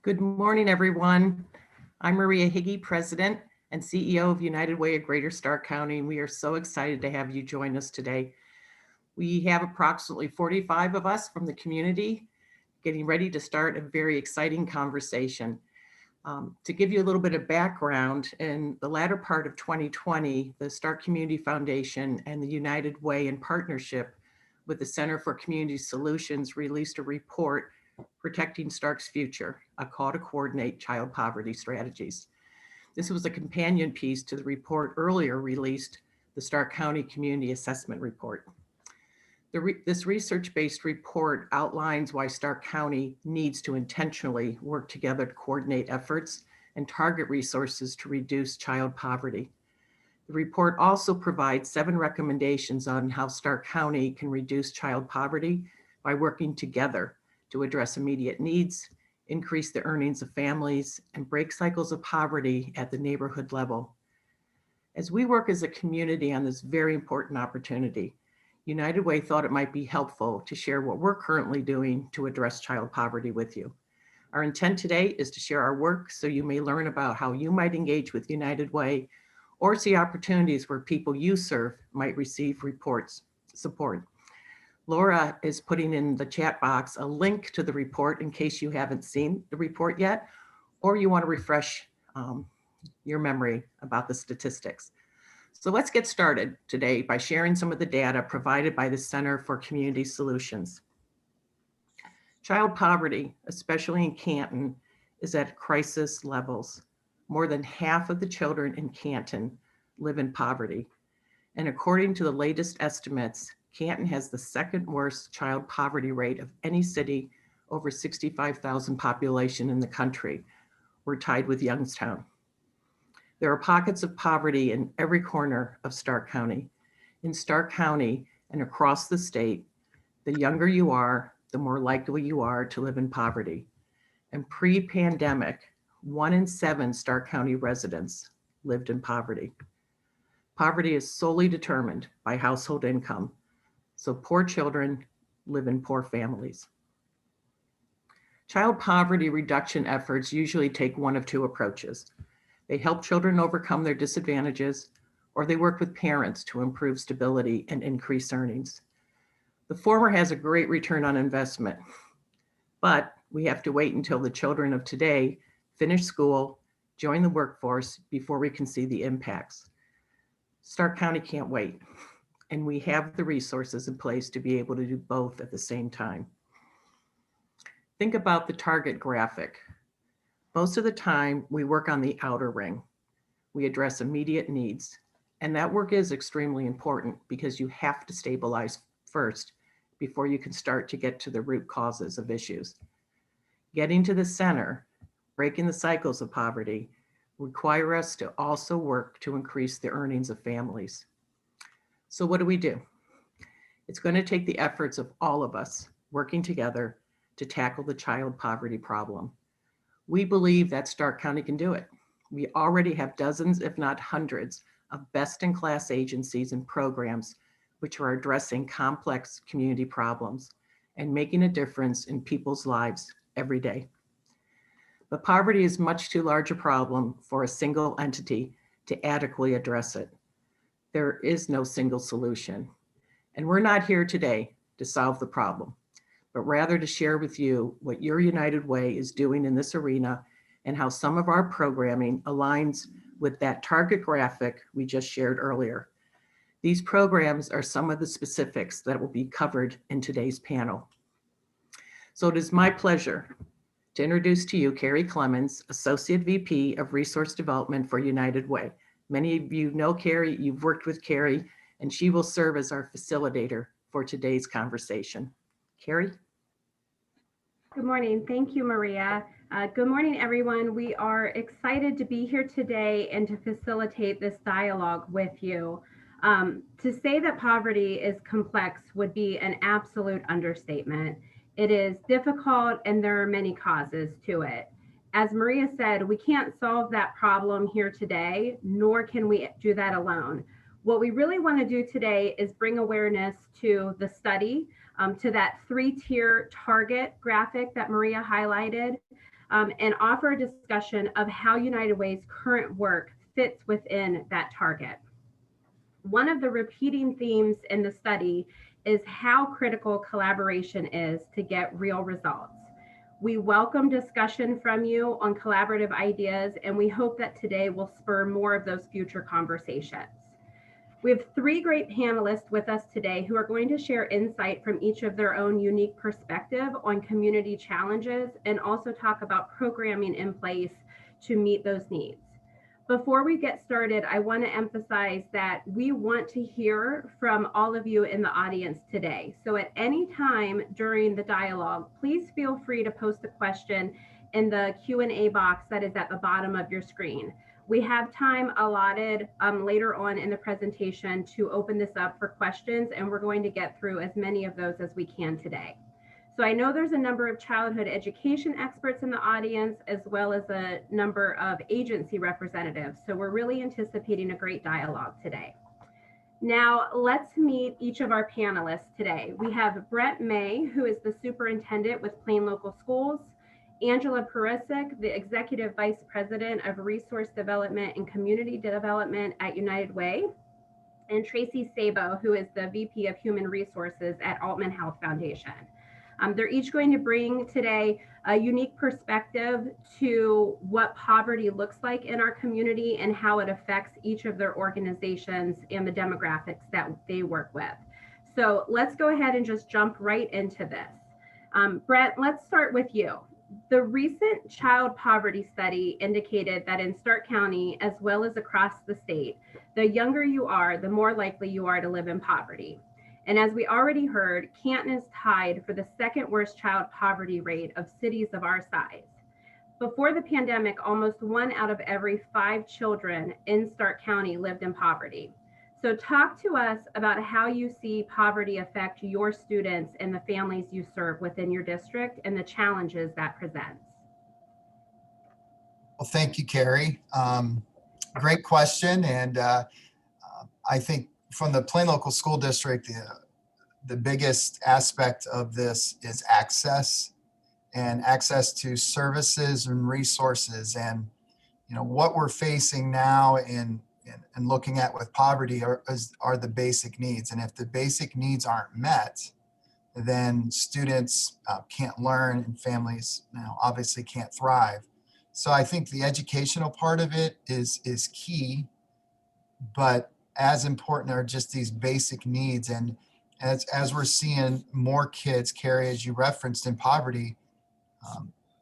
Good morning, everyone. I'm Maria Higgy, President and CEO of United Way of Greater Stark County, and we are so excited to have you join us today. We have approximately 45 of us from the community getting ready to start a very exciting conversation. To give you a little bit of background, in the latter part of 2020, the Stark Community Foundation and the United Way, in partnership with the Center for Community Solutions, released a report, Protecting Stark's Future, a call to coordinate child poverty strategies. This was a companion piece to the report earlier released, the Stark County Community Assessment Report. This research-based report outlines why Stark County needs to intentionally work together to coordinate efforts and target resources to reduce child poverty. The report also provides 7 recommendations on how Stark County can reduce child poverty by working together to address immediate needs, increase the earnings of families, and break cycles of poverty at the neighborhood level. As we work as a community on this very important opportunity, United Way thought it might be helpful to share what we're currently doing to address child poverty with you. Our intent today is to share our work so you may learn about how you might engage with United Way or see opportunities where people you serve might receive support. Laura is putting in the chat box a link to the report in case you haven't seen the report yet, or you want to refresh your memory about the statistics. So let's get started today by sharing some of the data provided by the Center for Community Solutions. Child poverty, especially in Canton, is at crisis levels. More than half of the children in Canton live in poverty. And according to the latest estimates, Canton has the second worst child poverty rate of any city over 65,000 population in the country. We're tied with Youngstown. There are pockets of poverty in every corner of Stark County. In Stark County and across the state, the younger you are, the more likely you are to live in poverty. And pre-pandemic, 1 in 7 Stark County residents lived in poverty. Poverty is solely determined by household income, so poor children live in poor families. Child poverty reduction efforts usually take one of 2 approaches. They help children overcome their disadvantages, or they work with parents to improve stability and increase earnings. The former has a great return on investment, but we have to wait until the children of today finish school, join the workforce before we can see the impacts. Stark County can't wait, and we have the resources in place to be able to do both at the same time. Think about the target graphic. Most of the time, we work on the outer ring. We address immediate needs, and that work is extremely important because you have to stabilize first before you can start to get to the root causes of issues. Getting to the center, breaking the cycles of poverty, require us to also work to increase the earnings of families. So what do? It's going to take the efforts of all of us working together to tackle the child poverty problem. We believe that Stark County can do it. We already have dozens, if not hundreds, of best-in-class agencies and programs which are addressing complex community problems and making a difference in people's lives every day. But poverty is much too large a problem for a single entity to adequately address it. There is no single solution. And we're not here today to solve the problem, but rather to share with you what your United Way is doing in this arena and how some of our programming aligns with that target graphic we just shared earlier. These programs are some of the specifics that will be covered in today's panel. So it is my pleasure to introduce to you Carrie Clemens, Associate VP of Resource Development for United Way. Many of you know Carrie, you've worked with Carrie, and she will serve as our facilitator for today's conversation. Carrie? Good morning. Thank you, Maria. Good morning, everyone. We are excited to be here today and to facilitate this dialogue with you. To say that poverty is complex would be an absolute understatement. It is difficult and there are many causes to it. As Maria said, we can't solve that problem here today, nor can we do that alone. What we really want to do today is bring awareness to the study, to that 3-tier target graphic that Maria highlighted, and offer a discussion of how United Way's current work fits within that target. One of the repeating themes in the study is how critical collaboration is to get real results. We welcome discussion from you on collaborative ideas, and we hope that today will spur more of those future conversations. We have three great panelists with us today who are going to share insight from each of their own unique perspective on community challenges and also talk about programming in place to meet those needs. Before we get started, I want to emphasize that we want to hear from all of you in the audience today. So at any time during the dialogue, please feel free to post a question in the Q&A box that is at the bottom of your screen. We have time allotted later on in the presentation to open this up for questions, and we're going to get through as many of those as we can today. So I know there's a number of childhood education experts in the audience, as well as a number of agency representatives. So we're really anticipating a great dialogue today. Now let's meet each of our panelists today. We have Brett May, who is the superintendent with Plain Local Schools, Angela Perisic, the Executive Vice President of Resource Development and Community Development at United Way, and Tracy Sabo, who is the VP of Human Resources at Altman Health Foundation. They're each going to bring today a unique perspective to what poverty looks like in our community and how it affects each of their organizations and the demographics that they work with. So let's go ahead and just jump right into this. Brett, let's start with you. The recent child poverty study indicated that in Stark County, as well as across the state, the younger you are, the more likely you are to live in poverty. And as we already heard, Canton is tied for the second worst child poverty rate of cities of our size. Before the pandemic, almost 1 out of every 5 children in Stark County lived in poverty. So talk to us about how you see poverty affect your students and the families you serve within your district and the challenges that presents. Well, thank you, Carrie. Great question. And I think from the Plain Local School District, the biggest aspect of this is access to services and resources. And, you know, what we're facing now and looking at with poverty are the basic needs. And if the basic needs aren't met, then students can't learn and families obviously can't thrive. So I think the educational part of it is key, but as important are just these basic needs. And as we're seeing more kids, Carrie, as you referenced, in poverty,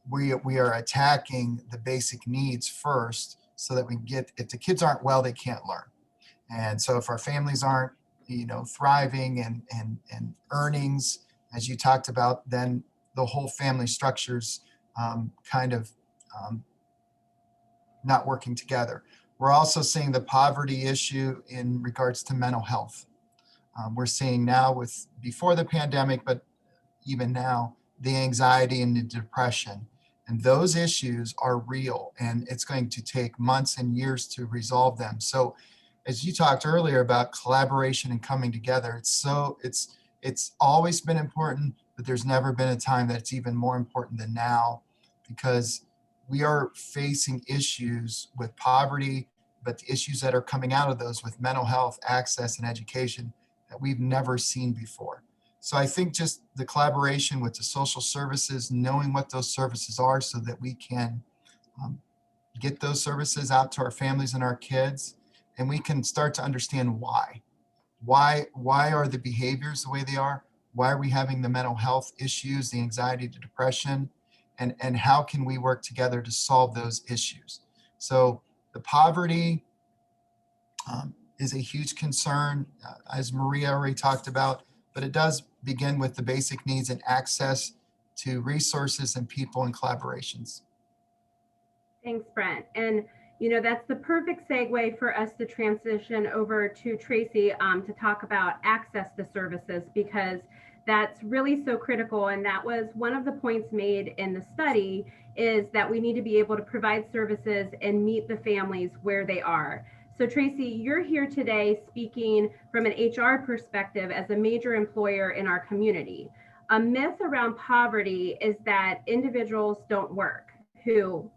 we are attacking the basic needs first so that we get, if the kids aren't well, they can't learn. And so if our families aren't, thriving and earnings, as you talked about, then the whole family structure's not working together. We're also seeing the poverty issue in regards to mental health. We're seeing now before the pandemic, but even now, the anxiety and the depression. And those issues are real, and it's going to take months and years to resolve them. So as you talked earlier about collaboration and coming together, it's always been important, but there's never been a time that's even more important than now, because we are facing issues with poverty, but the issues that are coming out of those with mental health, access, and education that we've never seen before. So I think just the collaboration with the social services, knowing what those services are so that we can get those services out to our families and our kids, and we can start to understand why. Why are the behaviors the way they are? Why are we having the mental health issues, the anxiety, the depression? And how can we work together to solve those issues? So the poverty is a huge concern, as Maria already talked about, but it does begin with the basic needs and access to resources and people and collaborations. Thanks, Brent. And that's the perfect segue for us to transition over to Tracy to talk about access to services, because that's really so critical. And that was one of the points made in the study, is that we need to be able to provide services and meet the families where they are. So Tracy, you're here today speaking from an HR perspective as a major employer in our community. A myth around poverty is that individuals don't work. who,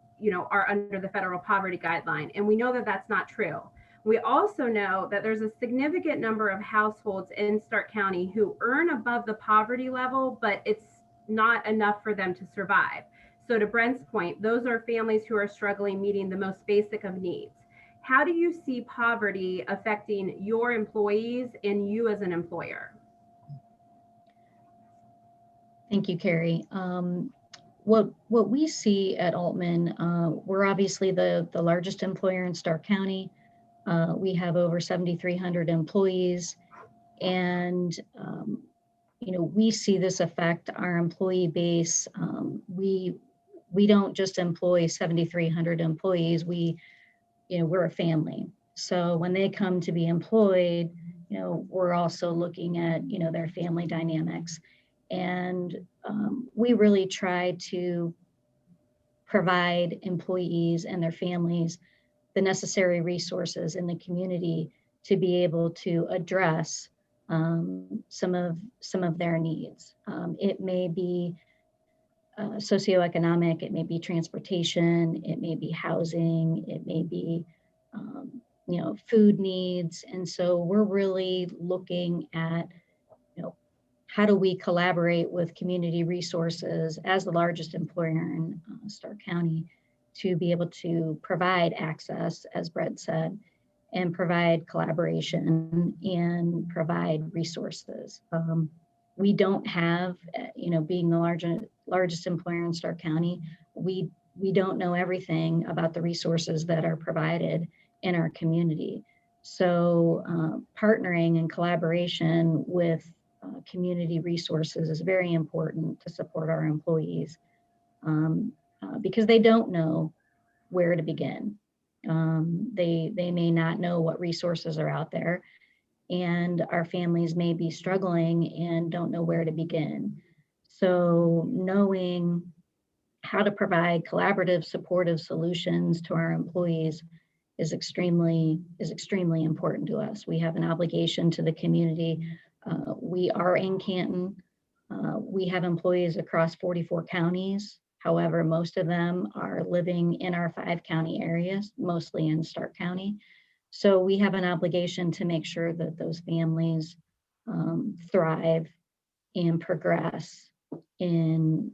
are under the federal poverty guideline. And we know that that's not true. We also know that there's a significant number of households in Stark County who earn above the poverty level, but it's not enough for them to survive. So to Brent's point, those are families who are struggling meeting the most basic of needs. How do you see poverty affecting your employees and you as an employer? Thank you, Carrie. What we see at Altman, we're obviously the largest employer in Stark County. We have over 7,300 employees, and we see this affect our employee base. We don't just employ 7,300 employees. We're a family. So when they come to be employed, we're also looking at their family dynamics, and we really try to provide employees and their families the necessary resources in the community to be able to address some of their needs. It may be socioeconomic, it may be transportation, it may be housing, it may be food needs. And so we're really looking at how do we collaborate with community resources as the largest employer in Stark County to be able to provide access, as Brett said, and provide collaboration and provide resources. We don't have, being the largest employer in Stark County, we don't know everything about the resources that are provided in our community. So partnering and collaboration with community resources is very important to support our employees because they don't know where to begin. They may not know what resources are out there, and our families may be struggling and don't know where to begin. So knowing how to provide collaborative, supportive solutions to our employees is extremely important to us. We have an obligation to the community. We are in Canton. We have employees across 44 counties. However, most of them are living in our 5-county areas, mostly in Stark County. So we have an obligation to make sure that those families thrive and progress in,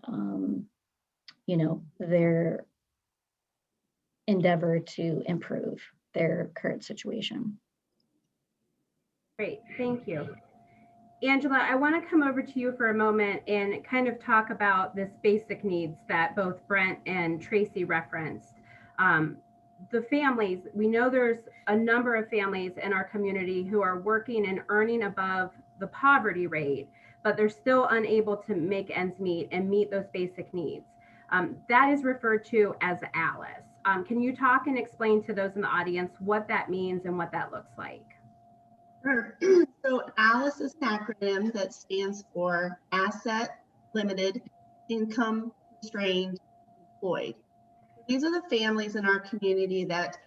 their endeavor to improve their current situation. Great, thank you. Angela, I want to come over to you for a moment and kind of talk about this basic needs that both Brent and Tracy referenced. The families, we know there's a number of families in our community who are working and earning above the poverty rate, but they're still unable to make ends meet and meet those basic needs. That is referred to as ALICE. Can you talk and explain to those in the audience what that means and what that looks like? Sure. So ALICE is an acronym that stands for Asset Limited Income Constrained Employed. These are the families in our community that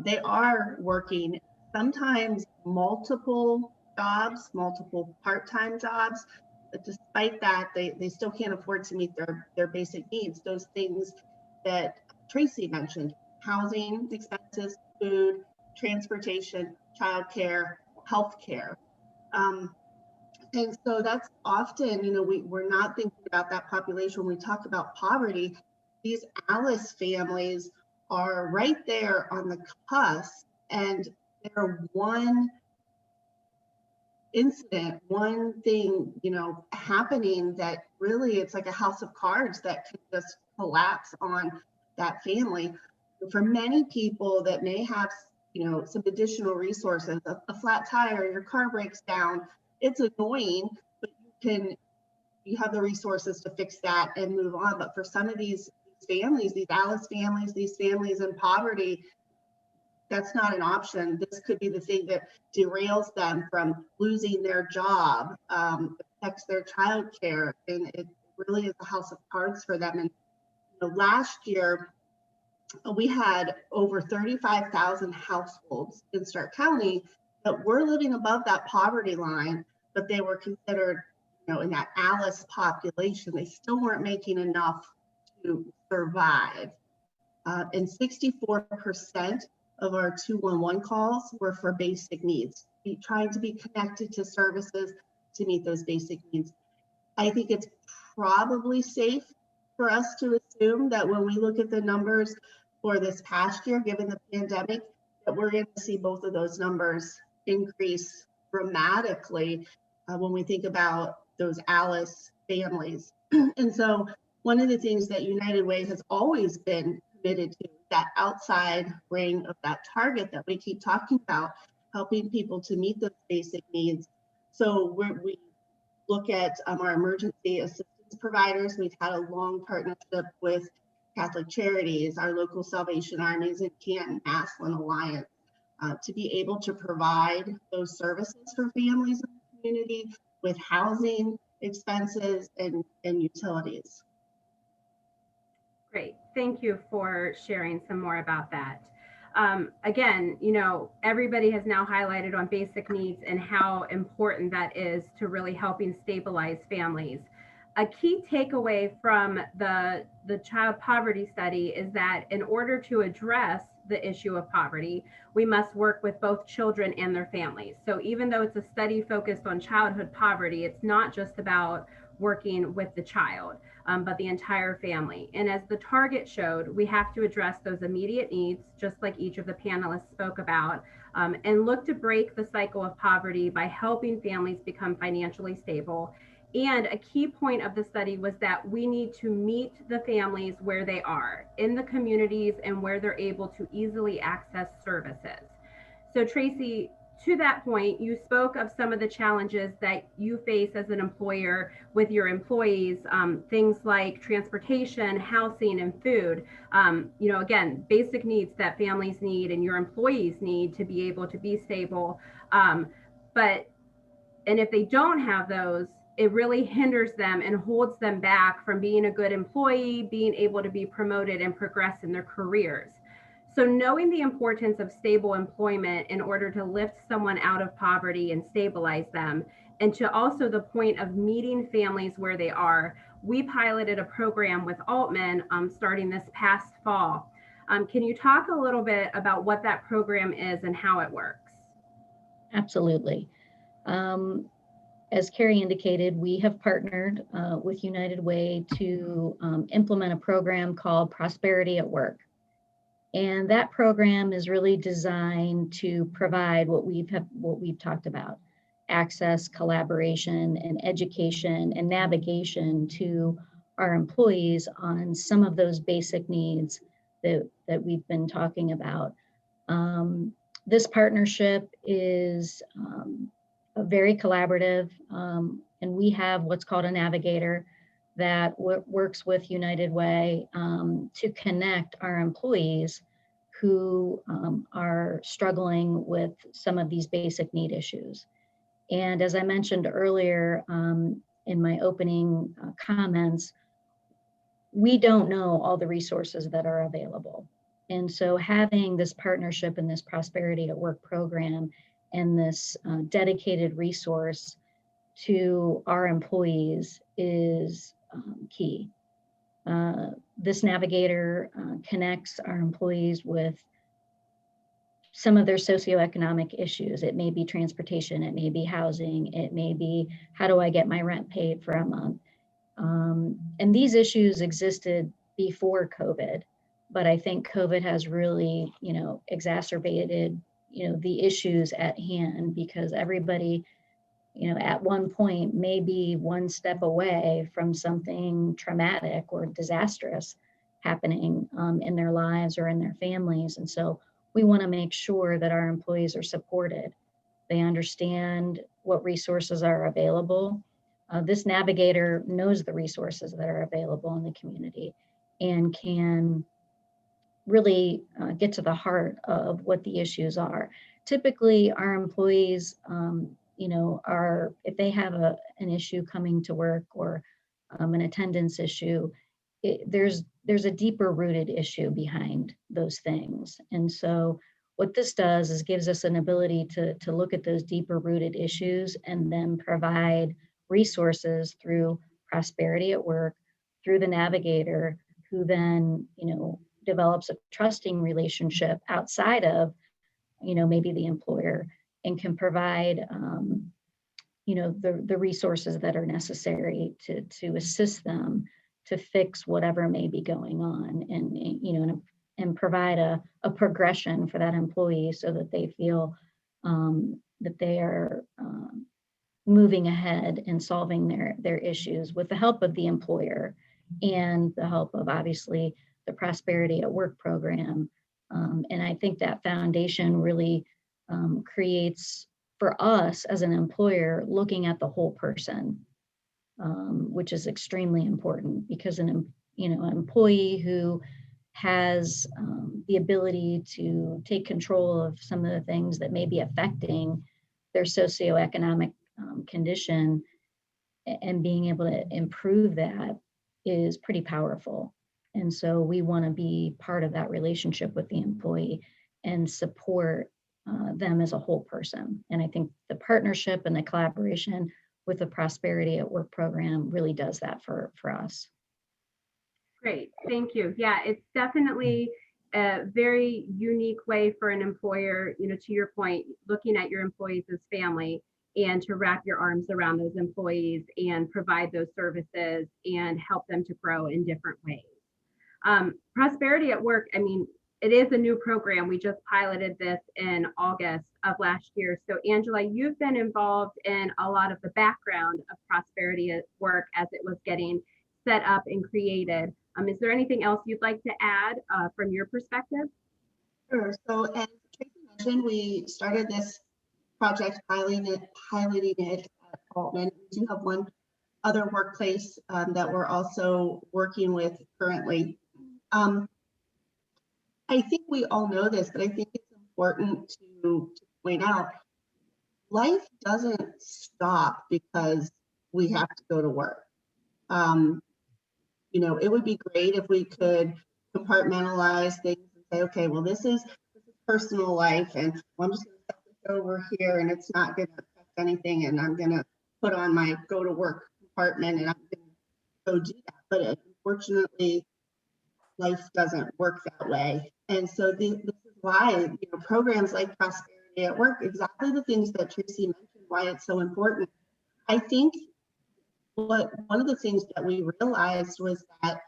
they are working sometimes multiple jobs, multiple part-time jobs, but despite that, they still can't afford to meet their basic needs. Those things that Tracy mentioned: housing expenses, food, transportation, childcare, healthcare. And so that's often, we're not thinking about that population when we talk about poverty. These ALICE families are right there on the cusp, and they're one incident, one thing, happening that really it's like a house of cards that can just collapse on that family. For many people that may have, some additional resources, a flat tire, your car breaks down, it's annoying, but you have the resources to fix that and move on. But for some of these families, these ALICE families, these families in poverty, that's not an option. This could be the thing that derails them from losing their job, affects their child care, and it really is a house of cards for them. And last year, we had over 35,000 households in Stark County that were living above that poverty line, but they were considered, in that ALICE population. They still weren't making enough to survive. And 64% of our 211 calls were for basic needs, trying to be connected to services to meet those basic needs. I think it's probably safe for us to assume that when we look at the numbers for this past year, given the pandemic, that we're going to see both of those numbers increase dramatically when we think about those ALICE families. And so one of the things that United Way has always been committed to, that outside ring of that target that we keep talking about, helping people to meet those basic needs. So we look at our emergency assistance providers. We've had a long partnership with Catholic Charities, our local Salvation Armies, and Canton Maslin Alliance to be able to provide those services for families in the community with housing expenses and utilities. Great. Thank you for sharing some more about that. Again, everybody has now highlighted on basic needs and how important that is to really helping stabilize families. A key takeaway from the child poverty study is that in order to address the issue of poverty, we must work with both children and their families. So even though it's a study focused on childhood poverty, it's not just about working with the child, but the entire family. And as the target showed, we have to address those immediate needs, just like each of the panelists spoke about, and look to break the cycle of poverty by helping families become financially stable. And a key point of the study was that we need to meet the families where they are, in the communities and where they're able to easily access services. So Tracy, to that point, you spoke of some of the challenges that you face as an employer with your employees, things like transportation, housing, and food. Again, basic needs that families need and your employees need to be able to be stable. And if they don't have those, it really hinders them and holds them back from being a good employee, being able to be promoted and progress in their careers. So knowing the importance of stable employment in order to lift someone out of poverty and stabilize them, and to also the point of meeting families where they are, we piloted a program with Altman starting this past fall. Can you talk a little bit about what that program is and how it works? Absolutely. As Carrie indicated, we have partnered with United Way to implement a program called Prosperity at Work. And that program is really designed to provide what we've talked about: access, collaboration, and education and navigation to our employees on some of those basic needs that we've been talking about. This partnership is very collaborative, and we have what's called a navigator that works with United Way to connect our employees who are struggling with some of these basic need issues. And as I mentioned earlier in my opening comments, we don't know all the resources that are available. And so having this partnership and this Prosperity at Work program and this dedicated resource to our employees is key. This navigator connects our employees with some of their socioeconomic issues. It may be transportation, it may be housing, it may be how do I get my rent paid for a month. And these issues existed before COVID, but I think COVID has really, exacerbated, the issues at hand, because everybody, at one point may be one step away from something traumatic or disastrous happening in their lives or in their families. And so we want to make sure that our employees are supported. They understand what resources are available. This navigator knows the resources that are available in the community and can really get to the heart of what the issues are. Typically, our employees, are, if they have an issue coming to work or an attendance issue, there's a deeper rooted issue behind those things. And so what this does is gives us an ability to look at those deeper rooted issues and then provide resources through Prosperity at Work, through the navigator, who then, develops a trusting relationship outside of, maybe the employer, and can provide, the resources that are necessary to assist them to fix whatever may be going on, and provide a progression for that employee so that they feel that they are moving ahead and solving their issues with the help of the employer and the help of, obviously, the Prosperity at Work program. And I think that foundation really creates, for us as an employer, looking at the whole person, which is extremely important, because an employee who has the ability to take control of some of the things that may be affecting their socioeconomic condition, and being able to improve that, is pretty powerful. And so we want to be part of that relationship with the employee and support them as a whole person. And I think the partnership and the collaboration with the Prosperity at Work program really does that for us. Great, thank you. Yeah, it's definitely a very unique way for an employer, to your point, looking at your employees as family, and to wrap your arms around those employees and provide those services and help them to grow in different ways. Prosperity at Work, it is a new program. We just piloted this in August of last year. So Angela, you've been involved in a lot of the background of Prosperity at Work as it was getting set up and created. Is there anything else you'd like to add from your perspective? Sure. So as Tracy mentioned, we started this project piloting it at Altman. We do have one other workplace that we're also working with currently. I think we all know this, but I think it's important to point out, life doesn't stop because we have to go to work. It would be great if we could compartmentalize things and say, okay, well, this is personal life, and I'm just going to set this over here, and it's not going to affect anything, and I'm going to put on my go to work compartment, and I'm going to go do that. But unfortunately, life doesn't work that way. And so this is why programs like Prosperity at Work, exactly the things that Tracy mentioned, why it's so important. I think one of the things that we realized was that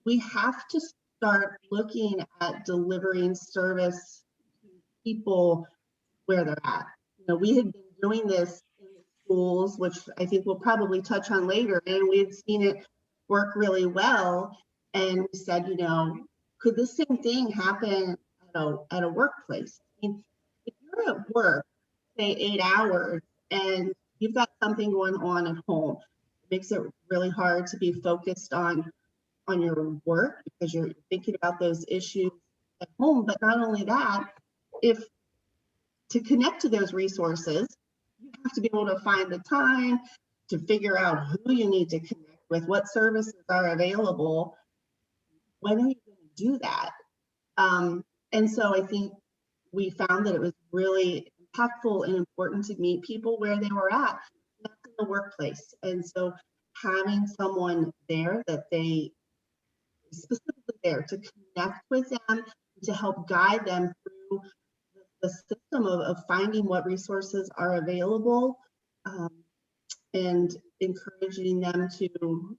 we have to start looking at delivering service to people where they're at. We had been doing this in the schools, which I think we'll probably touch on later, and we had seen it work really well. And we said, could the same thing happen at a workplace? If you're at work, say 8 hours, and you've got something going on at home, it makes it really hard to be focused on your work because you're thinking about those issues at home. But not only that, if to connect to those resources, you have to be able to find the time to figure out who you need to connect with, what services are available. When are you going to do that? And so I think we found that it was really impactful and important to meet people where they were at, not in the workplace. And so having someone there that they specifically there to connect with them, to help guide them through the system of finding what resources are available, and encouraging them to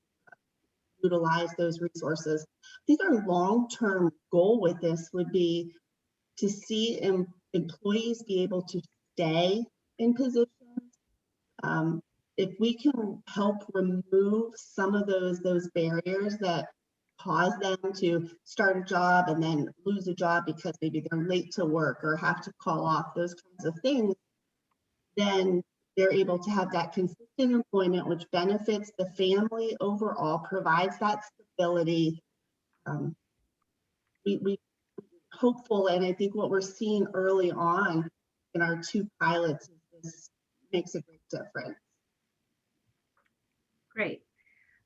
utilize those resources. I think our long-term goal with this would be to see employees be able to stay in positions. If we can help remove some of those barriers that cause them to start a job and then lose a job because maybe they're late to work or have to call off, those kinds of things, then they're able to have that consistent employment, which benefits the family overall, provides that stability. We hopeful, and I think what we're seeing early on in our 2 pilots is this makes a great difference. Great.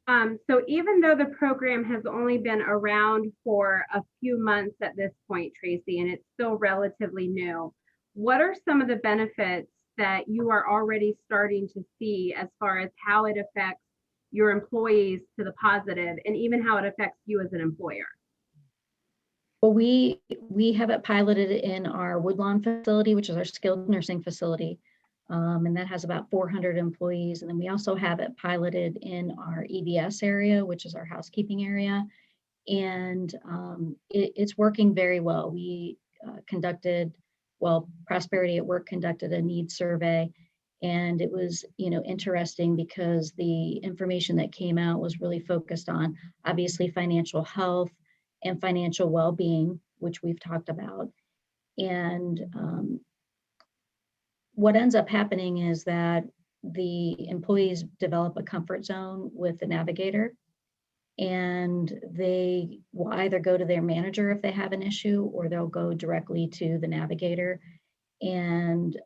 So even though the program has only been around for a few months at this point, Tracy, and it's still relatively new, what are some of the benefits that you are already starting to see as far as how it affects your employees to the positive, and even how it affects you as an employer? Well, we have it piloted in our Woodlawn facility, which is our skilled nursing facility. And that has about 400 employees. And then we also have it piloted in our EVS area, which is our housekeeping area. And it's working very well. We Prosperity at Work conducted a needs survey, and it was, interesting because the information that came out was really focused on obviously financial health and financial well-being, which we've talked about. And what ends up happening is that the employees develop a comfort zone with the navigator, and they will either go to their manager if they have an issue, or they'll go directly to the navigator and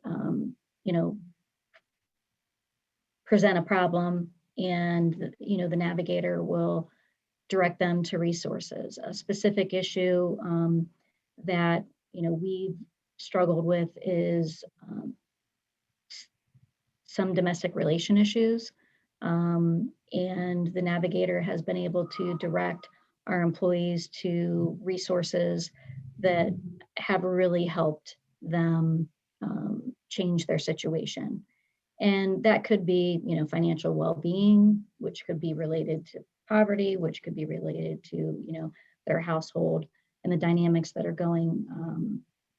present a problem, and the navigator will direct them to resources. A specific issue that we've struggled with is some domestic relation issues, and the navigator has been able to direct our employees to resources that have really helped them change their situation. And that could be, financial well-being, which could be related to poverty, which could be related to, their household and the dynamics that are going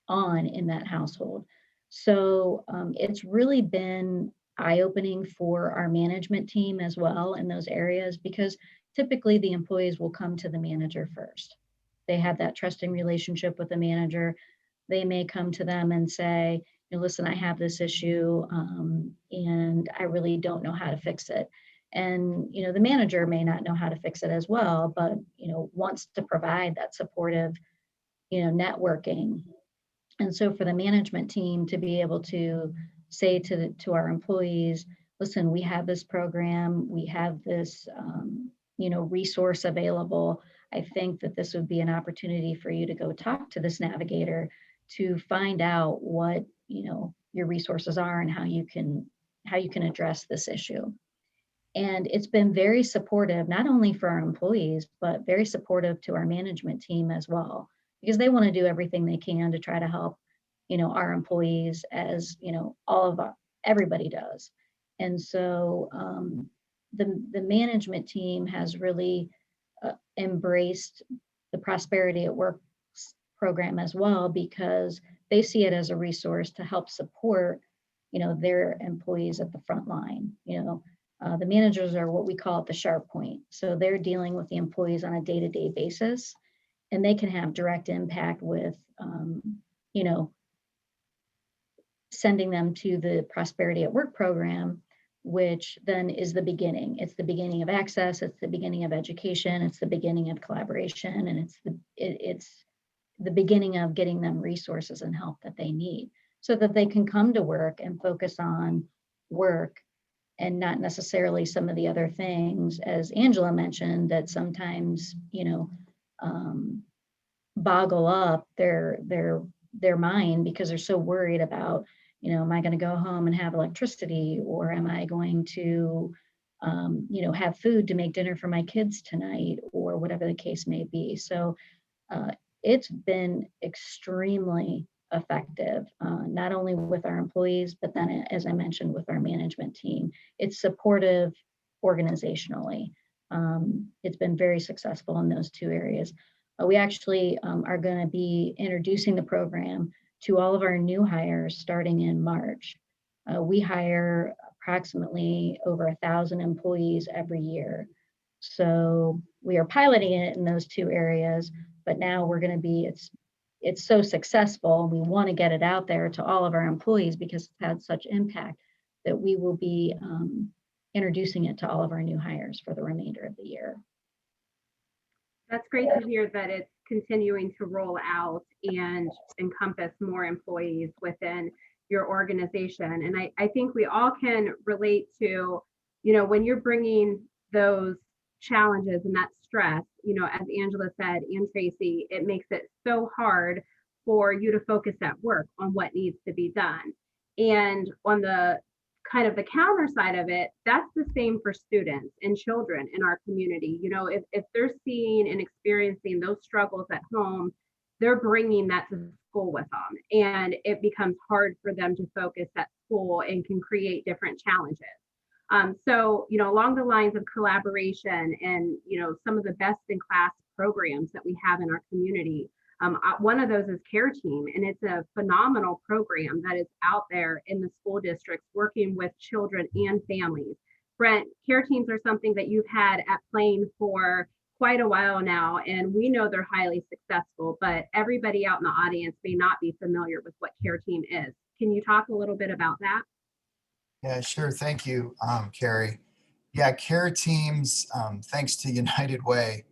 on in that household. So it's really been eye-opening for our management team as well in those areas, because typically the employees will come to the manager first. They have that trusting relationship with the manager. They may come to them and say, listen, I have this issue and I really don't know how to fix it. And, the manager may not know how to fix it as well, but, wants to provide that supportive, networking. And so for the management team to be able to say to our employees, listen, we have this program, we have this, resource available. I think that this would be an opportunity for you to go talk to this navigator to find out what, your resources are and how you can address this issue. And it's been very supportive, not only for our employees, but very supportive to our management team as well, because they want to do everything they can to try to help, our employees, as, everybody does. And so the management team has really embraced the Prosperity at Work program as well, because they see it as a resource to help support, their employees at the front line. The managers are what we call at the sharp point. So they're dealing with the employees on a day-to-day basis, and they can have direct impact with, sending them to the Prosperity at Work program, which then is the beginning. It's the beginning of access. It's the beginning of education. It's the beginning of collaboration, and it's the beginning of getting them resources and help that they need, so that they can come to work and focus on work and not necessarily some of the other things, as Angela mentioned, that sometimes, boggle up their mind, because they're so worried about, am I going to go home and have electricity, or am I going to, have food to make dinner for my kids tonight, or whatever the case may be. So it's been extremely effective, not only with our employees, but then, as I mentioned, with our management team. It's supportive organizationally. It's been very successful in those two areas. We actually are going to be introducing the program to all of our new hires starting in March. We hire approximately over 1,000 employees every year. So we are piloting it in those two areas, but now we're going to be, it's so successful, and we want to get it out there to all of our employees because it's had such impact, that we will be introducing it to all of our new hires for the remainder of the year. That's great to hear that it's continuing to roll out and encompass more employees within your organization. And I think we all can relate to, when you're bringing those challenges and that stress, as Angela said, and Tracy, it makes it so hard for you to focus at work on what needs to be done. And on the kind of the counter side of it, that's the same for students and children in our community. You know, if they're seeing and experiencing those struggles at home, they're bringing that to school with them. And it becomes hard for them to focus at school and can create different challenges. So, you know, along the lines of collaboration and, you know, some of the best in class programs that we have in our community, one of those is Care Team, and it's a phenomenal program that is out there in the school districts working with children and families. Brent, Care Teams are something that you've had at Plain for quite a while now, and we know they're highly successful, but everybody out in the audience may not be familiar with what Care Team is. Can you talk a little bit about that? Yeah, sure. Thank you, Carrie. Yeah, care teams, thanks to United Way,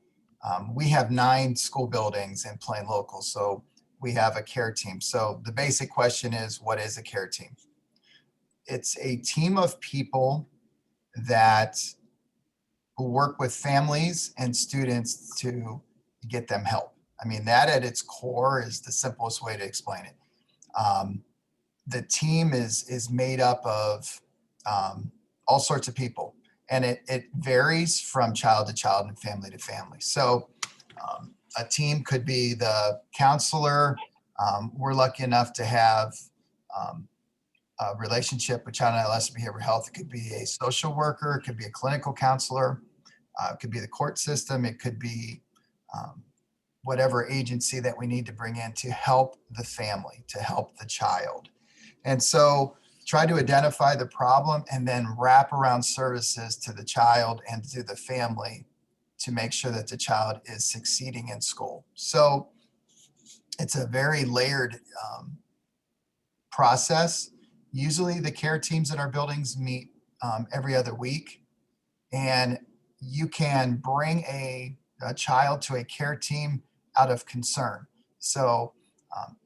we have 9 school buildings in Plain Local, so we have a care team. So the basic question is, what is a care team? It's a team of people that who work with families and students to get them help. I mean, that at its core is the simplest way to explain it. The team is made up of all sorts of people, and it varies from child to child and family to family. So a team could be the counselor. We're lucky enough to have a relationship with child and adolescent behavioral health. It could be a social worker, it could be a clinical counselor, it could be the court system, it could be whatever agency that we need to bring in to help the family, to help the child. And so try to identify the problem and then wrap around services to the child and to the family to make sure that the child is succeeding in school. So it's a very layered process. Usually the care teams in our buildings meet every other week, and you can bring a child to a care team out of concern. So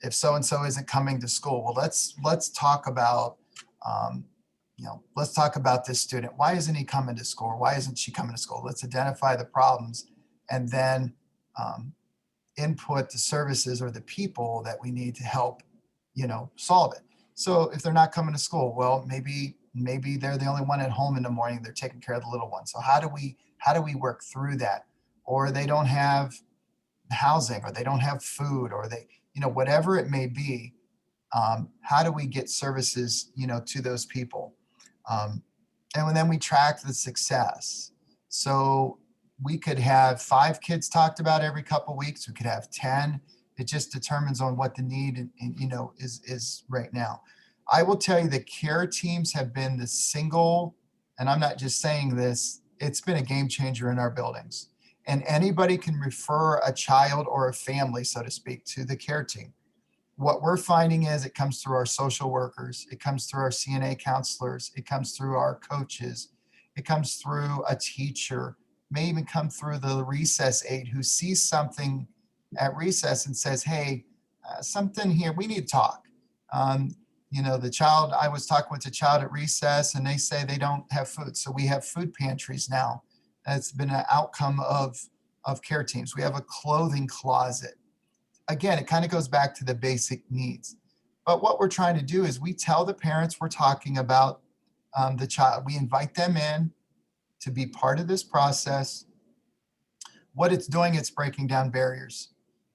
if so-and-so isn't coming to school, well, let's talk about, let's talk about this student. Why isn't he coming to school? Why isn't she coming to school? Let's identify the problems and then input the services or the people that we need to help, solve it. So if they're not coming to school, well, maybe they're the only one at home in the morning. They're taking care of the little one. So how do we work through that? Or they don't have housing, or they don't have food, or they, whatever it may be. How do we get services, to those people? And then we track the success. So we could have 5 kids talked about every couple of weeks. We could have 10. It just determines on what the need is right now. I will tell you that care teams have been the single, and I'm not just saying this, it's been a game changer in our buildings. And anybody can refer a child or a family, so to speak, to the care team. What we're finding is it comes through our social workers, it comes through our CNA counselors, it comes through our coaches, it comes through a teacher, may even come through the recess aide who sees something at recess and says, hey, something here, we need to talk. The child, I was talking with the child at recess and they say they don't have food. So we have food pantries now. That's been an outcome of care teams. We have a clothing closet. Again, it kind of goes back to the basic needs. But what we're trying to do is we tell the parents we're talking about the child. We invite them in to be part of this process. What it's doing, it's breaking down barriers,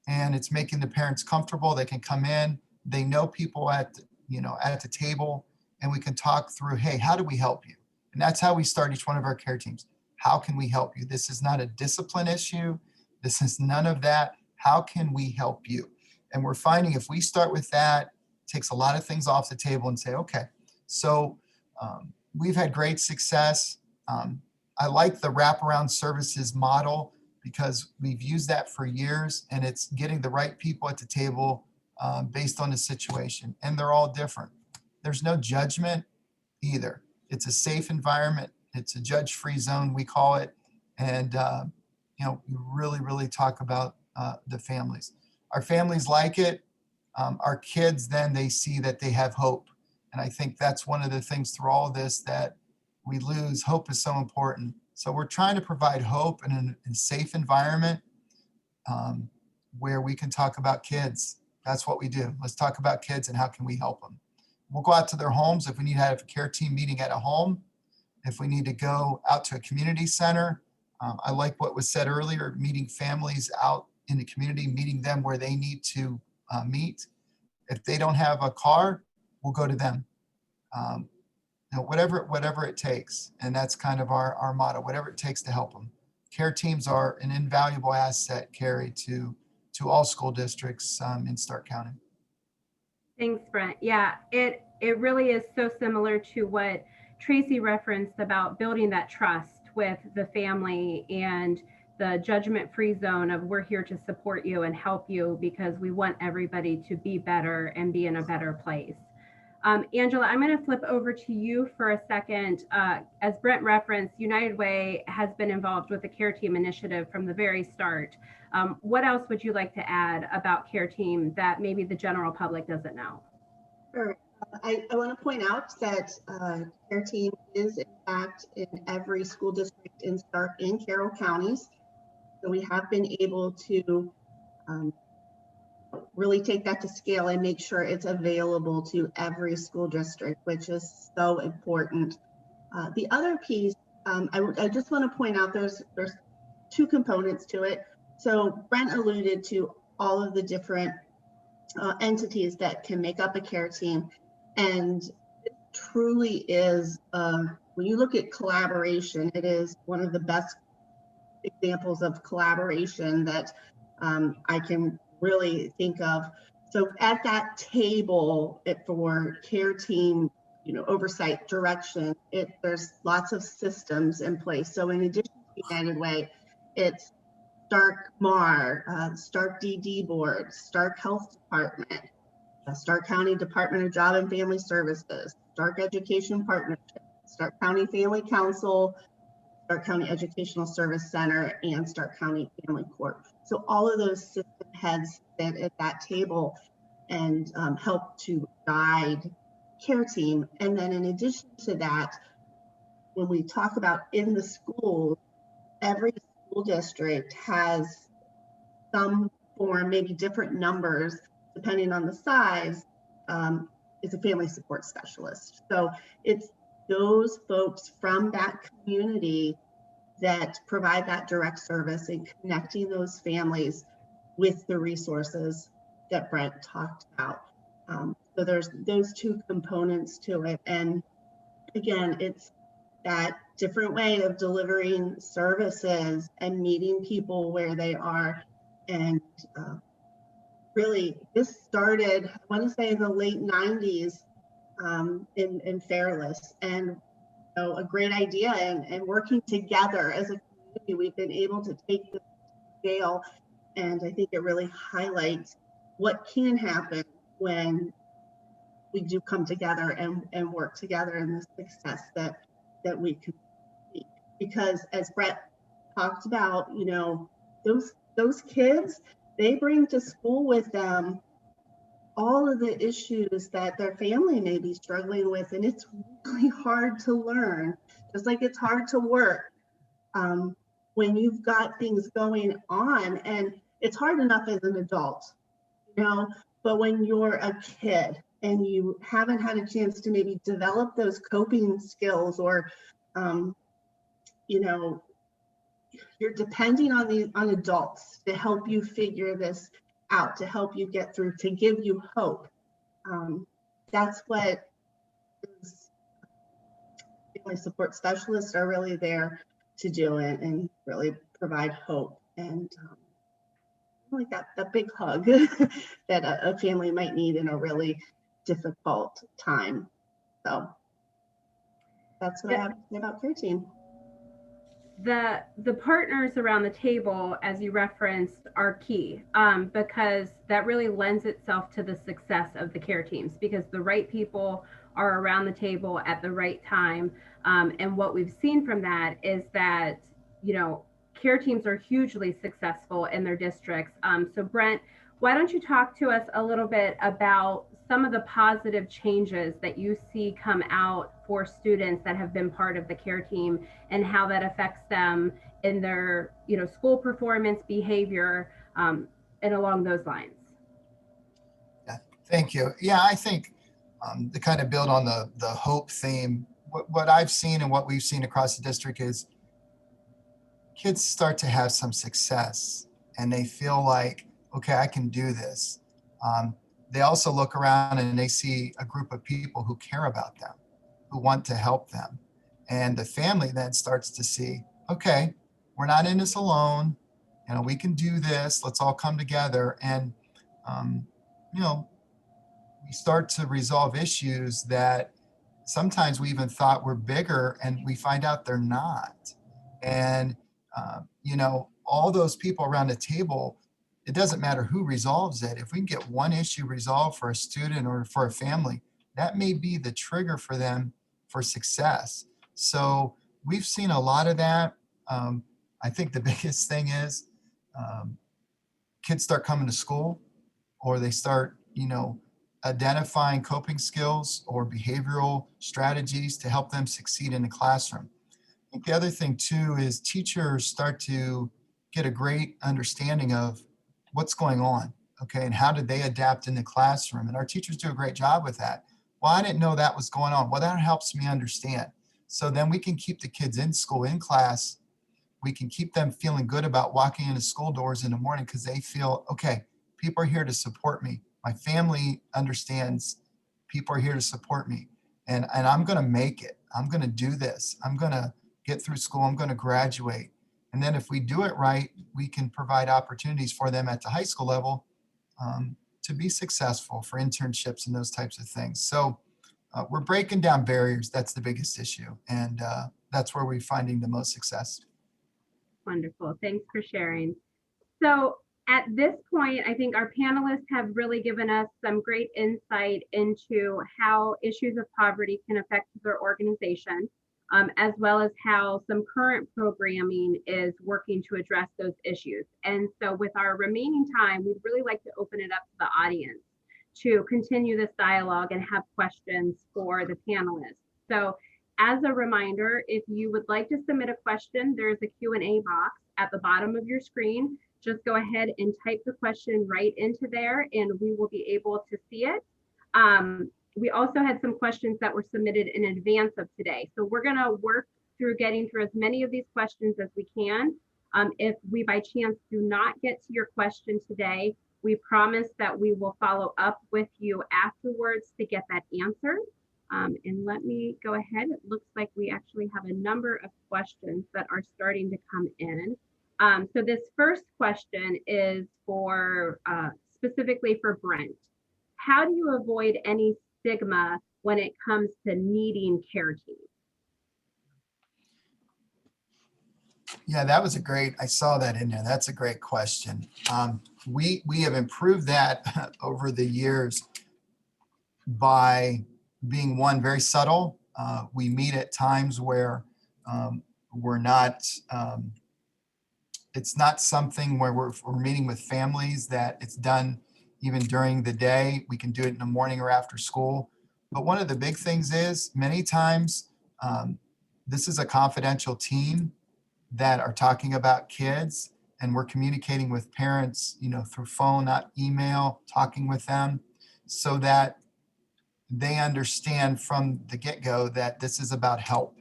and it's making the parents comfortable. They can come in, they know people at the table, and we can talk through, hey, how do we help you? And that's how we start each one of our care teams. How can we help you? This is not a discipline issue. This is none of that. How can we help you? And we're finding if we start with that, it takes a lot of things off the table and say, okay, so we've had great success. I like the wraparound services model because we've used that for years, and it's getting the right people at the table based on the situation. And they're all different. There's no judgment either. It's a safe environment. It's a judge-free zone, we call it. And, we really, really talk about the families. Our families like it. Our kids, then they see that they have hope. And I think that's one of the things through all of this that we lose. Hope is so important. So we're trying to provide hope in a safe environment where we can talk about kids. That's what we do. Let's talk about kids and how can we help them. we'll go out to their homes if we need to have a care team meeting at a home, if we need to go out to a community center. I like what was said earlier, meeting families out in the community, meeting them where they need to meet. If they don't have a car, we'll go to them. Whatever it takes. And that's kind of our motto, whatever it takes to help them. Care teams are an invaluable asset, Carrie, to all school districts in Stark County. Thanks, Brent. Yeah, it really is so similar to what Tracy referenced about building that trust with the family and the judgment-free zone of we're here to support you and help you because we want everybody to be better and be in a better place. Angela, I'm going to flip over to you for a second. As Brent referenced, United Way has been involved with the Care Team initiative from the very start. What else would you like to add about Care Team that maybe the general public doesn't know? Sure. I want to point out that Care Team is in fact in every school district in Stark and Carroll counties. So we have been able to really take that to scale and make sure it's available to every school district, which is so important. The other piece, I just want to point out there's two components to it. So Brent alluded to all of the different entities that can make up a care team. And it truly is, when you look at collaboration, it is one of the best examples of collaboration that I can really think of. So at that table for care team, oversight, direction, there's lots of systems in place. So in addition to United Way, it's Stark MAR, Stark DD Board, Stark Health Department, Stark County Department of Job and Family Services, Stark Education Partnership, Stark County Family Council, Stark County Educational Service Center, and Stark County Family Court. So all of those system heads sit at that table and help to guide care team. And then in addition to that, when we talk about in the schools, every school district has some form, maybe different numbers, depending on the size, is a family support specialist. So it's those folks from that community that provide that direct service and connecting those families with the resources that Brent talked about. So there's those two components to it. And again, it's that different way of delivering services and meeting people where they are. And really, this started, I want to say in the late 90s in Fairless, and a great idea, and working together as a community, we've been able to take this scale, and I think it really highlights what can happen when we do come together and work together, and the success that we can see. Because as Brett talked about, those kids, they bring to school with them all of the issues that their family may be struggling with, and it's really hard to learn, just like it's hard to work when you've got things going on. And it's hard enough as an adult, but when you're a kid and you haven't had a chance to maybe develop those coping skills, or you're depending on adults to help you figure this out, to help you get through, to give you hope. That's what family support specialists are really there to do, and really provide hope and like that big hug that a family might need in a really difficult time. So that's what I have to say about Care Team. The partners around the table, as you referenced, are key because that really lends itself to the success of the care teams, because the right people are around the table at the right time. And what we've seen from that is that, care teams are hugely successful in their districts. So Brent, why don't you talk to us a little bit about some of the positive changes that you see come out for students that have been part of the care team, and how that affects them in their, school performance, behavior, and along those lines. Yeah, thank you. Yeah, I think to kind of build on the hope theme, what I've seen and what we've seen across the district is kids start to have some success and they feel like, okay, I can do this. They also look around and they see a group of people who care about them, who want to help them. And the family then starts to see, okay, we're not in this alone. You know, we can do this. Let's all come together. And, you know, we start to resolve issues that sometimes we even thought were bigger and we find out they're not. And, you know, all those people around the table, it doesn't matter who resolves it. If we can get one issue resolved for a student or for a family, that may be the trigger for them for success. So we've seen a lot of that. I think the biggest thing is kids start coming to school, or they start, you know, identifying coping skills or behavioral strategies to help them succeed in the classroom. I think the other thing too is teachers start to get a great understanding of what's going on, okay, and how did they adapt in the classroom. And our teachers do a great job with that. Well, I didn't know that was going on. Well, that helps me understand. So then we can keep the kids in school, in class. We can keep them feeling good about walking into school doors in the morning because they feel, okay, people are here to support me. My family understands people are here to support me. And I'm going to make it. I'm going to do this. I'm going to get through school. I'm going to graduate. And then if we do it right, we can provide opportunities for them at the high school level to be successful for internships and those types of things. So we're breaking down barriers. That's the biggest issue. And that's where we're finding the most success. Wonderful. Thanks for sharing. So at this point, I think our panelists have really given us some great insight into how issues of poverty can affect their organization, as well as how some current programming is working to address those issues. And so with our remaining time, we'd really like to open it up to the audience to continue this dialogue and have questions for the panelists. So as a reminder, if you would like to submit a question, there's a Q&A box at the bottom of your screen. Just go ahead and type the question right into there and we will be able to see it. We also had some questions that were submitted in advance of today. So we're gonna work through getting through as many of these questions as we can. If we by chance do not get to your question today, we promise that we will follow up with you afterwards to get that answered. And let me go ahead. It looks like we actually have a number of questions that are starting to come in. So this first question is for specifically for Brent. How do you avoid any stigma when it comes to needing care teams? Yeah, that was I saw that in there. That's a great question. We have improved that over the years by being one, very subtle. We meet at times where we're not, it's not something where we're meeting with families that it's done even during the day. We can do it in the morning or after school. But one of the big things is many times this is a confidential team that are talking about kids, and we're communicating with parents, you know, through phone, not email, talking with them so that they understand from the get-go that this is about help.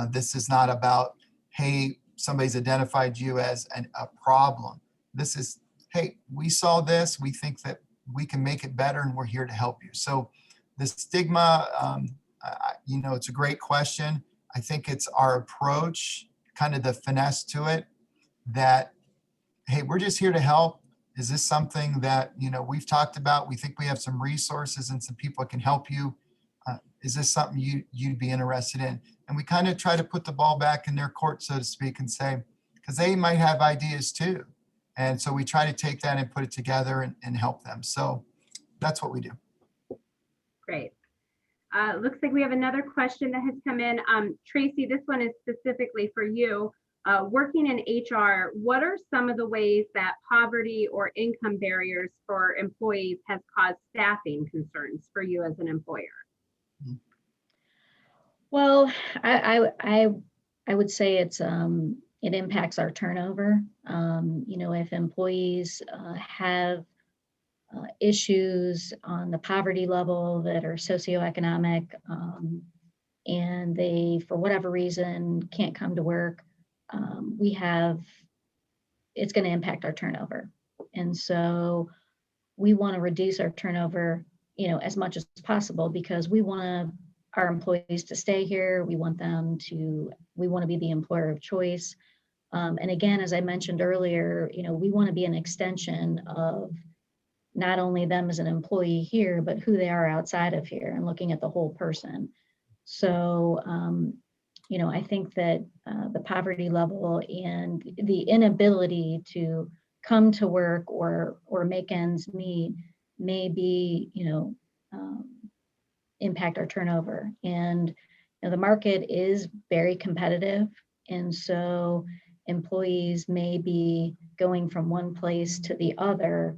This is not about, hey, somebody's identified you as a problem. This is, hey, we saw this, we think that we can make it better and we're here to help you. So the stigma, you know, it's a great question. I think it's our approach, kind of the finesse to it, that, hey, we're just here to help. Is this something that, you know, we've talked about? We think we have some resources and some people that can help you. Is this something you'd be interested in? And we kind of try to put the ball back in their court, so to speak, and say, because they might have ideas too. And so we try to take that and put it together and help them. So that's what we do. Great. Looks like we have another question that has come in. Tracy, this one is specifically for you. Working in HR, what are some of the ways that poverty or income barriers for employees has caused staffing concerns for you as an employer? Well, I would say it impacts our turnover. You know, if employees have issues on the poverty level that are socioeconomic, and they, for whatever reason, can't come to work, it's going to impact our turnover. And so we want to reduce our turnover, as much as possible, because we want our employees to stay here. We want to be the employer of choice. And again, as I mentioned earlier, we want to be an extension of not only them as an employee here, but who they are outside of here, and looking at the whole person. So, I think that the poverty level and the inability to come to work or make ends meet may be, impact our turnover. And the market is very competitive. And so employees may be going from one place to the other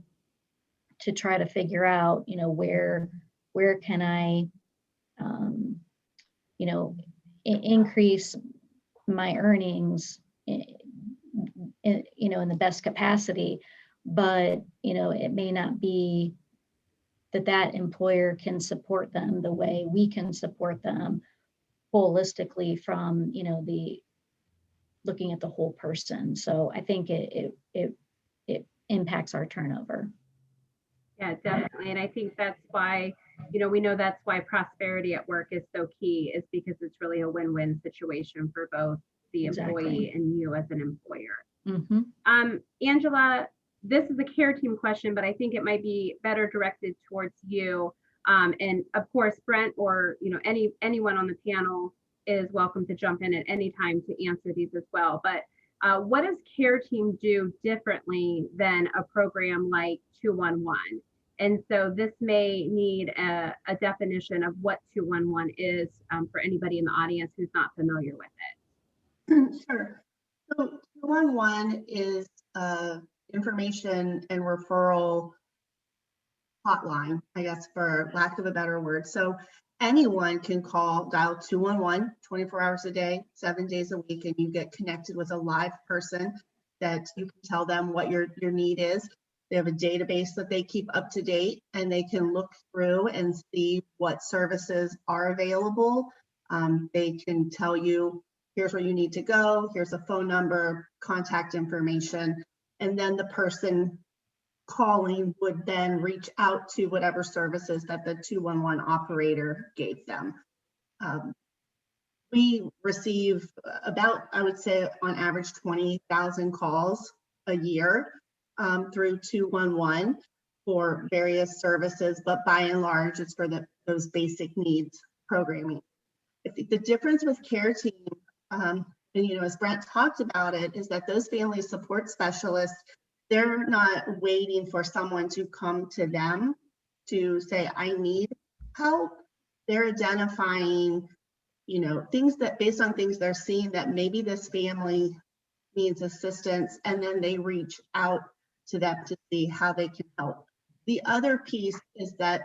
to try to figure out, where can I, increase my earnings, in the best capacity. But, it may not be that employer can support them the way we can support them holistically from, the looking at the whole person. So I think it impacts our turnover. Yeah, definitely. And I think that's why, we know that's why prosperity at work is so key, is because it's really a win-win situation for both the employee Exactly. and you as an employer. Mm-hmm. Angela, this is a care team question, but I think it might be better directed towards you. And of course, Brent, or anyone on the panel is welcome to jump in at any time to answer these as well. But what does care team do differently than a program like 211? And so this may need a definition of what 211 is, for anybody in the audience who's not familiar with it. Sure. So 211 is information and referral hotline, I guess, for lack of a better word. So anyone can dial 211 24 hours a day, 7 days a week, and you get connected with a live person that you can tell them what your need is. They have a database that they keep up to date, and they can look through and see what services are available. They can tell you, here's where you need to go, here's a phone number, contact information, and then the person calling would then reach out to whatever services that the 211 operator gave them. We receive about, I would say, on average 20,000 calls a year through 211 for various services, but by and large, it's for those basic needs programming. I think the difference with care team, and as Brent talked about it, is that those family support specialists, they're not waiting for someone to come to them to say, I need help. They're identifying, things that based on things they're seeing that maybe this family needs assistance, and then they reach out to them to see how they can help. The other piece is that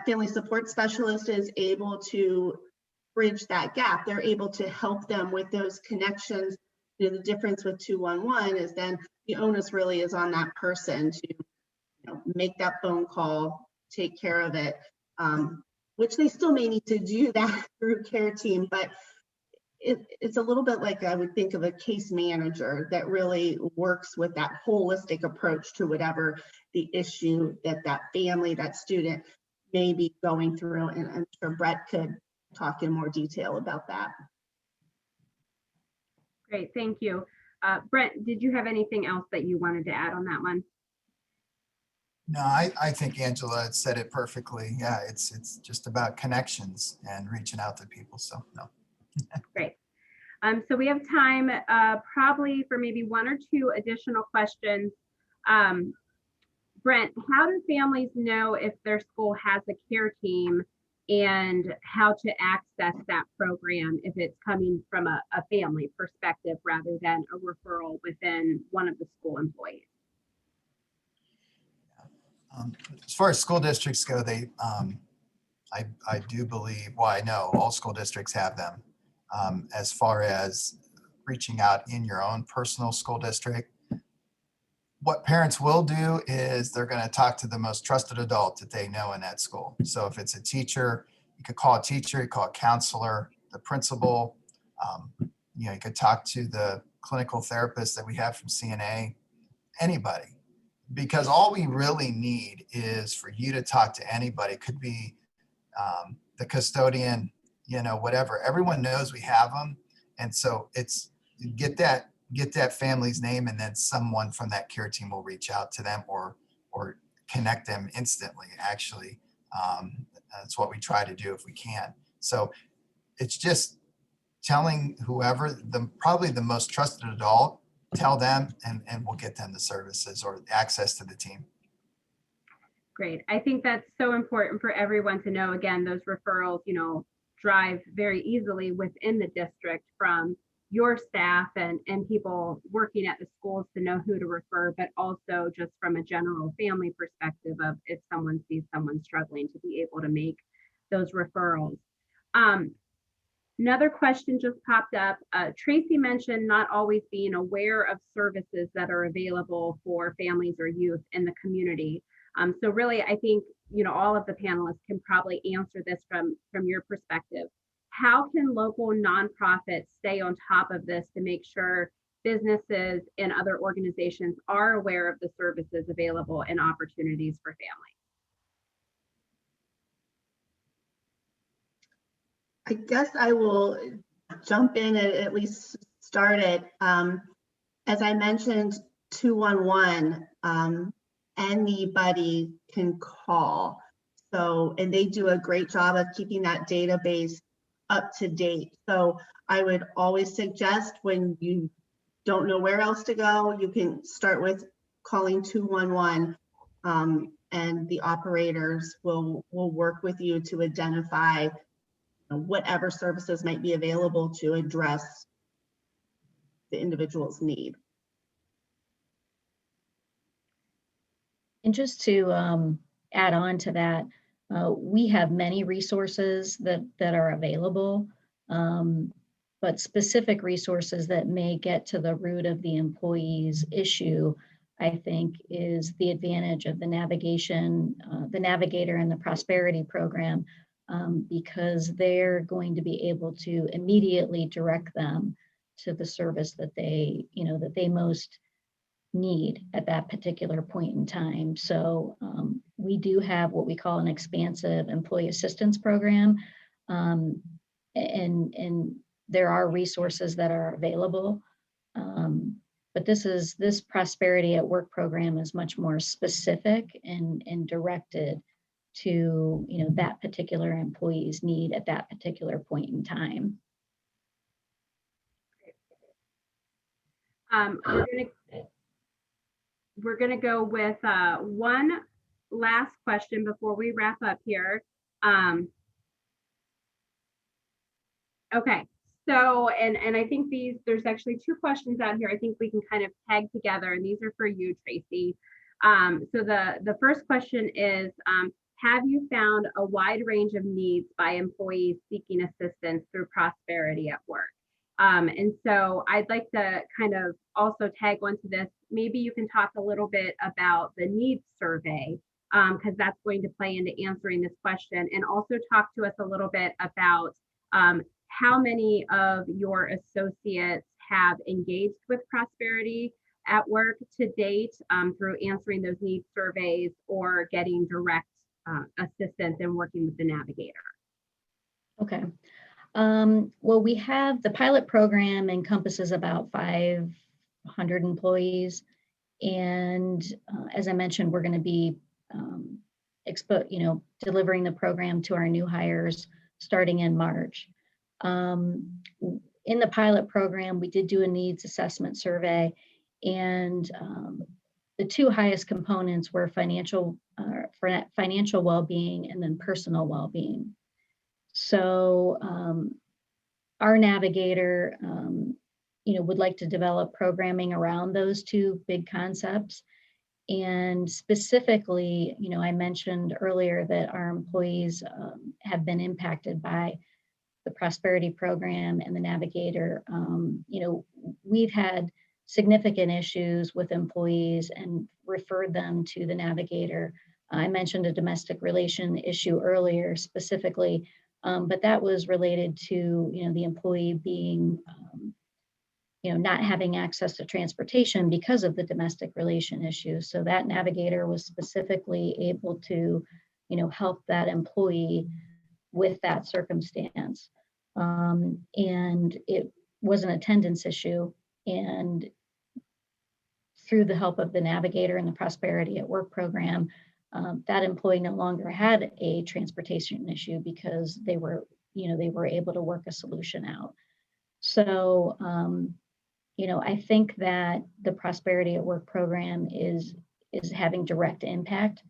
family support specialist is able to bridge that gap. They're able to help them with those connections. The difference with 211 is then the onus really is on that person to make that phone call, take care of it, which they still may need to do that through care team, but it's a little bit like I would think of a case manager that really works with that holistic approach to whatever the issue that family, that student may be going through. And I'm sure Brett could talk in more detail about that. Great, thank you. Brent, did you have anything else that you wanted to add on that one? No, I think Angela said it perfectly. Yeah, it's just about connections and reaching out to people. So no. Great. So we have time probably for maybe one or two additional questions. Brent, how do families know if their school has a care team and how to access that program if it's coming from a family perspective rather than a referral within one of the school employees? As far as school districts go, I do believe, well, I know all school districts have them. As far as reaching out in your own personal school district, what parents will do is they're going to talk to the most trusted adult that they know in that school. So if it's a teacher, you could call a teacher, you call a counselor, the principal. You could talk to the clinical therapist that we have from CNA, anybody, because all we really need is for you to talk to anybody. It could be the custodian, whatever. Everyone knows we have them, and so it's get that family's name, and then someone from that care team will reach out to them or connect them instantly. Actually, that's what we try to do if we can. So it's just telling whoever, probably the most trusted adult, tell them, and we'll get them the services or access to the team. Great. I think that's so important for everyone to know. Again, those referrals, drive very easily within the district from your staff and people working at the schools to know who to refer, but also just from a general family perspective of if someone sees someone struggling, to be able to make those referrals. Another question just popped up. Tracy mentioned not always being aware of services that are available for families or youth in the community. So really, I think, all of the panelists can probably answer this from your perspective. How can local nonprofits stay on top of this to make sure businesses and other organizations are aware of the services available and opportunities for families? I guess I will jump in and at least start it. As I mentioned, 211, anybody can call. So, and they do a great job of keeping that database up to date. So I would always suggest, when you don't know where else to go, you can start with calling 211, and the operators will work with you to identify whatever services might be available to address the individual's need. And just to add on to that, we have many resources that are available, but specific resources that may get to the root of the employee's issue, I think, is the advantage of the Navigator and the Prosperity Program, because they're going to be able to immediately direct them to the service that they most need at that particular point in time. So we do have what we call an expansive employee assistance program, and there are resources that are available. But this Prosperity at Work program is much more specific and directed to that particular employee's need at that particular point in time. We're gonna go with one last question before we wrap up here. Okay, so and I think there's actually two questions out here I think we can kind of tag together, and these are for you, Tracy. So the first question is, have you found a wide range of needs by employees seeking assistance through Prosperity at Work? And so I'd like to kind of also tag onto this. Maybe you can talk a little bit about the needs survey, because that's going to play into answering this question, and also talk to us a little bit about how many of your associates have engaged with Prosperity at Work to date, through answering those needs surveys or getting direct assistance and working with the Navigator. Okay. Well, we have the pilot program encompasses about 500 employees. And as I mentioned, we're going to be delivering the program to our new hires starting in March. In the pilot program, we did do a needs assessment survey, and the two highest components were financial well-being and then personal well-being. So our Navigator, would like to develop programming around those two big concepts. And specifically, I mentioned earlier that our employees have been impacted by the Prosperity Program and the Navigator. We've had significant issues with employees and referred them to the navigator. I mentioned a domestic relation issue earlier specifically, but that was related to, the employee being, not having access to transportation because of the domestic relation issue. So that navigator was specifically able to, help that employee with that circumstance. And it was an attendance issue. And through the help of the navigator and the Prosperity at Work program, that employee no longer had a transportation issue because they were able to work a solution out. So, I think that the Prosperity at Work program is having direct impact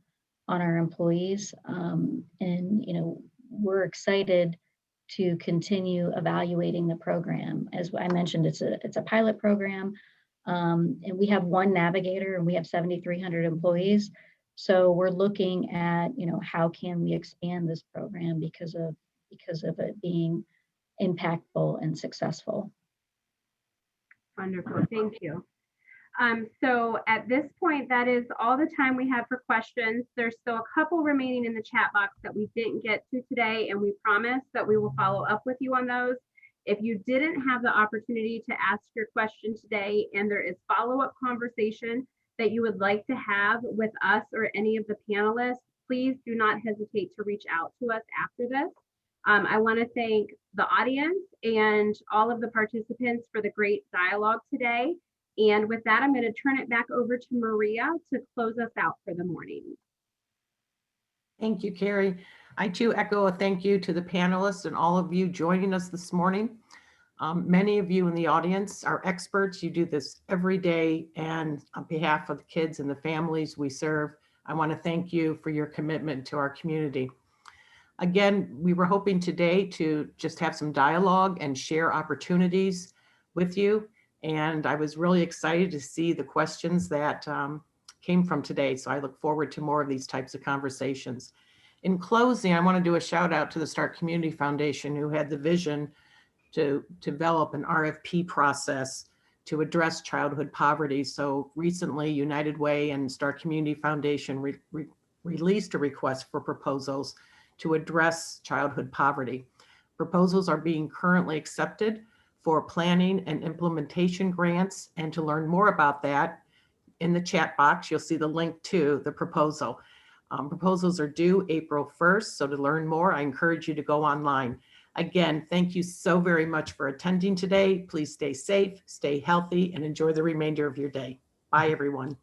on our employees. And, we're excited to continue evaluating the program. As I mentioned, it's a pilot program. And we have one navigator and we have 7,300 employees. So we're looking at, how can we expand this program because of it being impactful and successful. Wonderful, thank you. So at this point, that is all the time we have for questions. There's still a couple remaining in the chat box that we didn't get to today, and we promise that we will follow up with you on those. If you didn't have the opportunity to ask your question today and there is follow-up conversation that you would like to have with us or any of the panelists, please do not hesitate to reach out to us after this. I want to thank the audience and all of the participants for the great dialogue today. And with that, I'm going to turn it back over to Maria to close us out for the morning. Thank you, Carrie. I too echo a thank you to the panelists and all of you joining us this morning. Many of you in the audience are experts. You do this every day. And on behalf of the kids and the families we serve, I want to thank you for your commitment to our community. Again, we were hoping today to just have some dialogue and share opportunities with you. And I was really excited to see the questions that came from today. So I look forward to more of these types of conversations. In closing, I want to do a shout out to the Stark Community Foundation, who had the vision to develop an RFP process to address childhood poverty. So recently, United Way and Stark Community Foundation released a request for proposals to address childhood poverty. Proposals are being currently accepted for planning and implementation grants. And to learn more about that, in the chat box, you'll see the link to the proposal. Proposals are due April 1st. So to learn more, I encourage you to go online. Again, thank you so very much for attending today. Please stay safe, stay healthy, and enjoy the remainder of your day. Bye, everyone.